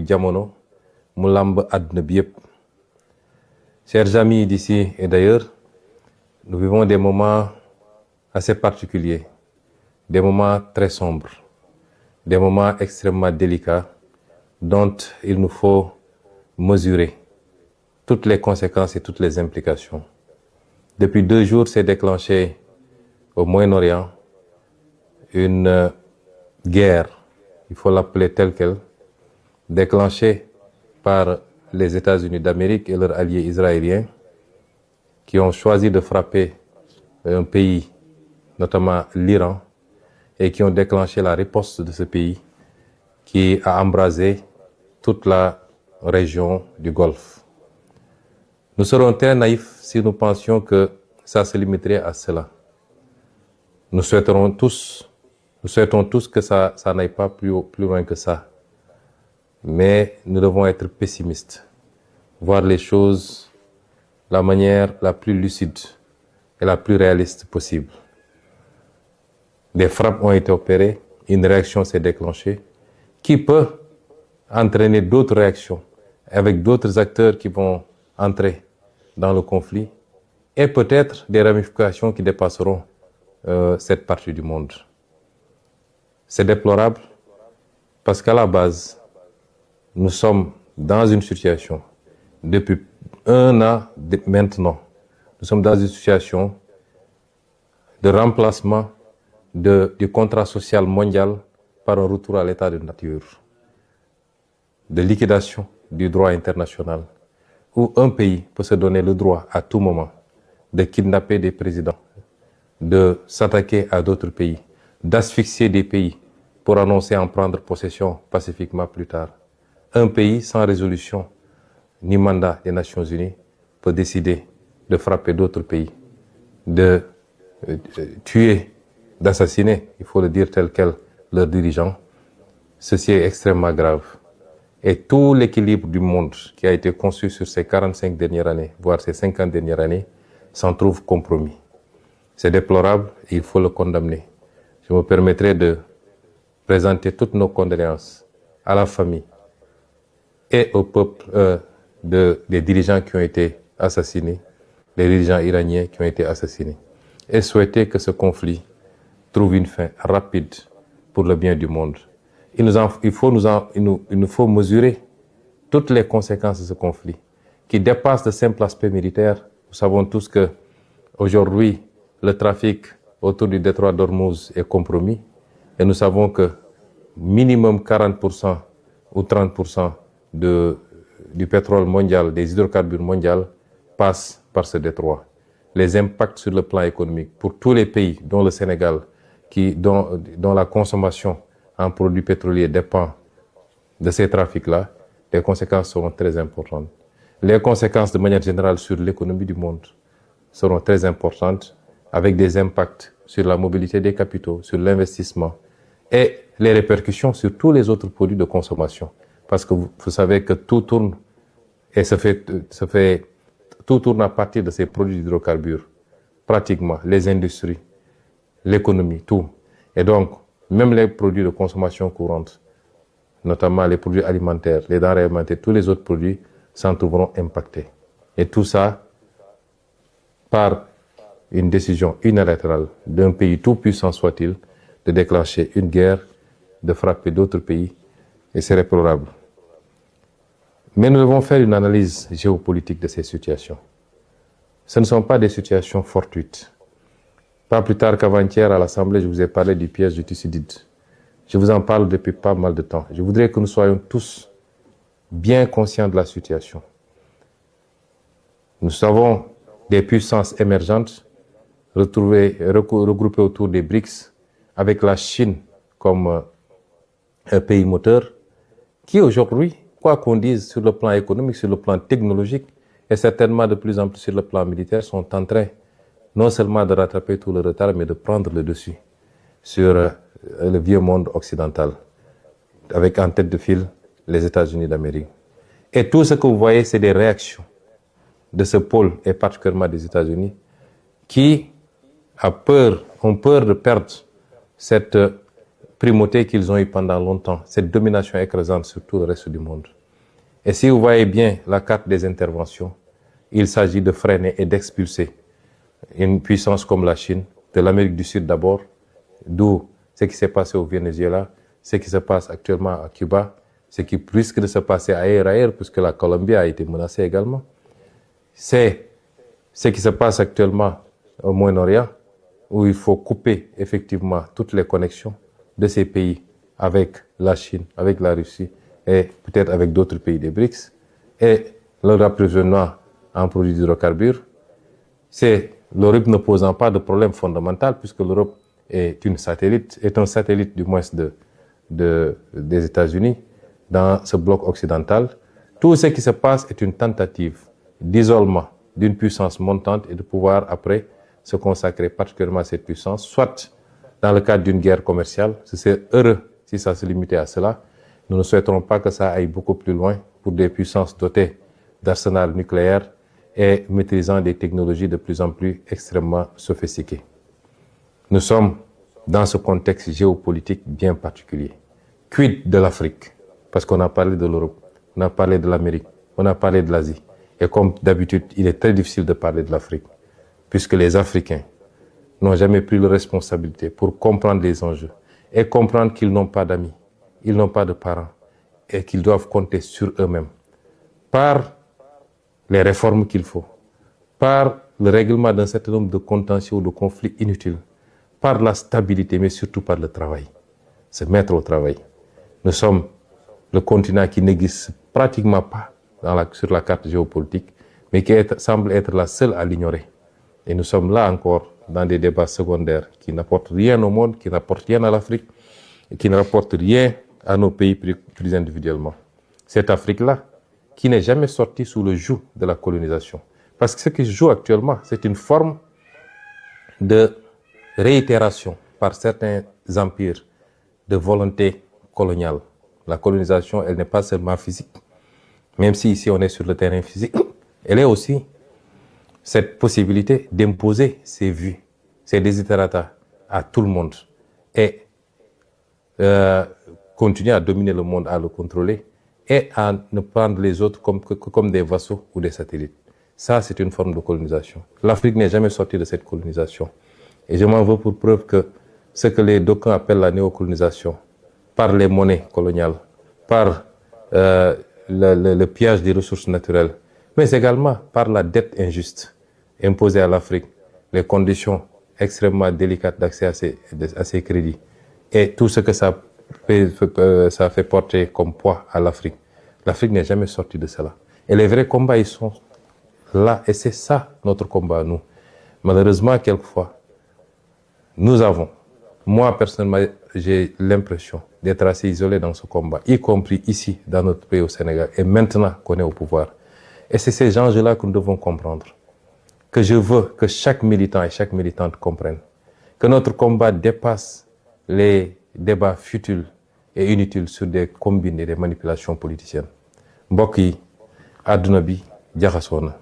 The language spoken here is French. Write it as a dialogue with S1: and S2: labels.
S1: jamono mu lamb àdduna bi yépp. Chers amis d'ici et d'ailleurs, nous vivons des moments assez particuliers, des moments très sombres, des moments extrêmement délicats dont il nous faut mesurer toutes les conséquences et toutes les implications. Depuis 2 jours, s'est déclenché au Moyen-Orient une guerre, il faut l'appeler telle qu'elle, déclenchée par les États-Unis d'Amérique et leurs alliés israéliens qui ont choisi de frapper un pays, notamment l'Iran, et qui ont déclenché la riposte de ce pays qui a embrasé toute la région du Golfe. Nous serons très naïfs si nous pensions que ça se limiterait à cela. Nous souhaitons tous que ça n'aille pas plus loin que ça. Mais nous devons être pessimistes, voir les choses de la manière la plus lucide et la plus réaliste possible. Des frappes ont été opérées, une réaction s'est déclenchée, qui peut entraîner d'autres réactions avec d'autres acteurs qui vont entrer dans le conflit et peut-être des ramifications qui dépasseront cette partie du monde. C'est déplorable parce qu'à la base, nous sommes dans une situation, depuis 1 an maintenant, nous sommes dans une situation de remplacement du contrat social mondial par un retour à l'état de nature, de liquidation du droit international, où un pays peut se donner le droit à tout moment de kidnapper des présidents, de s'attaquer à d'autres pays, d'asphyxier des pays pour annoncer en prendre possession pacifiquement plus tard. Un pays sans résolution ni mandat des Nations Unies peut décider de frapper d'autres pays, de tuer, d'assassiner, il faut le dire tel quel, leurs dirigeants. Ceci est extrêmement grave. Et tout l'équilibre du monde qui a été conçu sur ces 45 dernières années, voire ces 50 dernières années, s'en trouve compromis. C'est déplorable et il faut le condamner. Je me permettrai de présenter toutes nos condoléances à la famille et au peuple des dirigeants qui ont été assassinés, les dirigeants iraniens qui ont été assassinés, et souhaiter que ce conflit trouve une fin rapide pour le bien du monde. Il nous faut mesurer toutes les conséquences de ce conflit qui dépassent le simple aspect militaire. Nous savons tous que aujourd'hui, le trafic autour du détroit d'Ormuz est compromis et nous savons que minimum 40% ou 30% du pétrole mondial, des hydrocarbures mondiaux passent par ce détroit. Les impacts sur le plan économique pour tous les pays, dont le Sénégal, dont la consommation en produits pétroliers dépend de ces trafics-là, les conséquences seront très importantes. Les conséquences de manière générale sur l'économie du monde seront très importantes, avec des impacts sur la mobilité des capitaux, sur l'investissement et les répercussions sur tous les autres produits de consommation. Parce que vous savez que tout tourne et tout tourne à partir de ces produits d'hydrocarbures, pratiquement, les industries, l'économie, tout. Et donc, même les produits de consommation courante, notamment les produits alimentaires, les denrées alimentaires, tous les autres produits s'en trouveront impactés. Et tout ça par une décision unilatérale d'un pays tout puissant soit-il, de déclencher une guerre, de frapper d'autres pays, et c'est déplorable. Mais nous devons faire une analyse géopolitique de ces situations. Ce ne sont pas des situations fortuites. Pas plus tard qu'avant-hier, à l'Assemblée, je vous ai parlé du piège du Thucydide. Je vous en parle depuis pas mal de temps. Je voudrais que nous soyons tous bien conscients de la situation. Nous avons des puissances émergentes regroupées autour des BRICS, avec la Chine comme un pays moteur, qui aujourd'hui, quoi qu'on dise sur le plan économique, sur le plan technologique, et certainement de plus en plus sur le plan militaire, sont en train non seulement de rattraper tout le retard, mais de prendre le dessus sur le vieux monde occidental, avec en tête de file les États-Unis d'Amérique. Et tout ce que vous voyez, c'est des réactions de ce pôle, et particulièrement des États-Unis, qui ont peur de perdre cette primauté qu'ils ont eue pendant longtemps, cette domination écrasante sur tout le reste du monde. Et si vous voyez bien la carte des interventions, il s'agit de freiner et d'expulser une puissance comme la Chine, de l'Amérique du Sud d'abord, d'où ce qui s'est passé au Venezuela, ce qui se passe actuellement à Cuba, ce qui risque de se passer ailleurs, puisque la Colombie a été menacée également. C'est ce qui se passe actuellement au Moyen-Orient, où il faut couper effectivement toutes les connexions de ces pays avec la Chine, avec la Russie et peut-être avec d'autres pays des BRICS, et leur approvisionnement en produits hydrocarbures. C'est l'Europe ne posant pas de problème fondamental, puisque l'Europe est un satellite du moins des États-Unis dans ce bloc occidental. Tout ce qui se passe est une tentative d'isolement d'une puissance montante et de pouvoir après se consacrer particulièrement à cette puissance, soit dans le cadre d'une guerre commerciale. C'est heureux si ça se limitait à cela. Nous ne souhaiterons pas que ça aille beaucoup plus loin pour des puissances dotées d'arsenal nucléaire et maîtrisant des technologies de plus en plus extrêmement sophistiquées. Nous sommes dans ce contexte géopolitique bien particulier. Quid de l'Afrique? Parce qu'on a parlé de l'Europe, on a parlé de l'Amérique, on a parlé de l'Asie. Et comme d'habitude, il est très difficile de parler de l'Afrique, puisque les Africains n'ont jamais pris la responsabilité pour comprendre les enjeux et comprendre qu'ils n'ont pas d'amis, ils n'ont pas de parents et qu'ils doivent compter sur eux-mêmes par les réformes qu'il faut, par le règlement d'un certain nombre de contentieux ou de conflits inutiles, par la stabilité, mais surtout par le travail. Se mettre au travail. Nous sommes le continent qui n'existe pratiquement pas sur la carte géopolitique, mais qui semble être la seule à l'ignorer. Et nous sommes là encore dans des débats secondaires qui n'apportent rien au monde, qui n'apportent rien à l'Afrique, et qui ne rapportent rien à nos pays plus individuellement. Cette Afrique-là, qui n'est jamais sortie sous le joug de la colonisation. Parce que ce qui se joue actuellement, c'est une forme de réitération par certains empires de volonté coloniale. La colonisation, elle n'est pas seulement physique, même si ici on est sur le terrain physique, elle est aussi cette possibilité d'imposer ses vues, ses desiderata à tout le monde et continuer à dominer le monde, à le contrôler et à ne prendre les autres comme des vassaux ou des satellites. Ça, c'est une forme de colonisation. L'Afrique n'est jamais sortie de cette colonisation. Et je m'en veux pour preuve que ce que les d'aucuns appellent la néocolonisation, par les monnaies coloniales, par le pillage des ressources naturelles, mais également par la dette injuste imposée à l'Afrique, les conditions extrêmement délicates d'accès à ces crédits et tout ce que ça fait porter comme poids à l'Afrique. L'Afrique n'est jamais sortie de cela. Et les vrais combats, ils sont là. Et c'est ça notre combat, nous. Malheureusement, quelquefois, moi personnellement, j'ai l'impression d'être assez isolé dans ce combat, y compris ici, dans notre pays au Sénégal, et maintenant qu'on est au pouvoir. Et c'est ces enjeux-là que nous devons comprendre. Que je veux que chaque militant et chaque militante comprennent. Que notre combat dépasse les débats futiles et inutiles sur des combines et des manipulations politiciennes. Mbokk yi, àdduna bi jaxasoo na.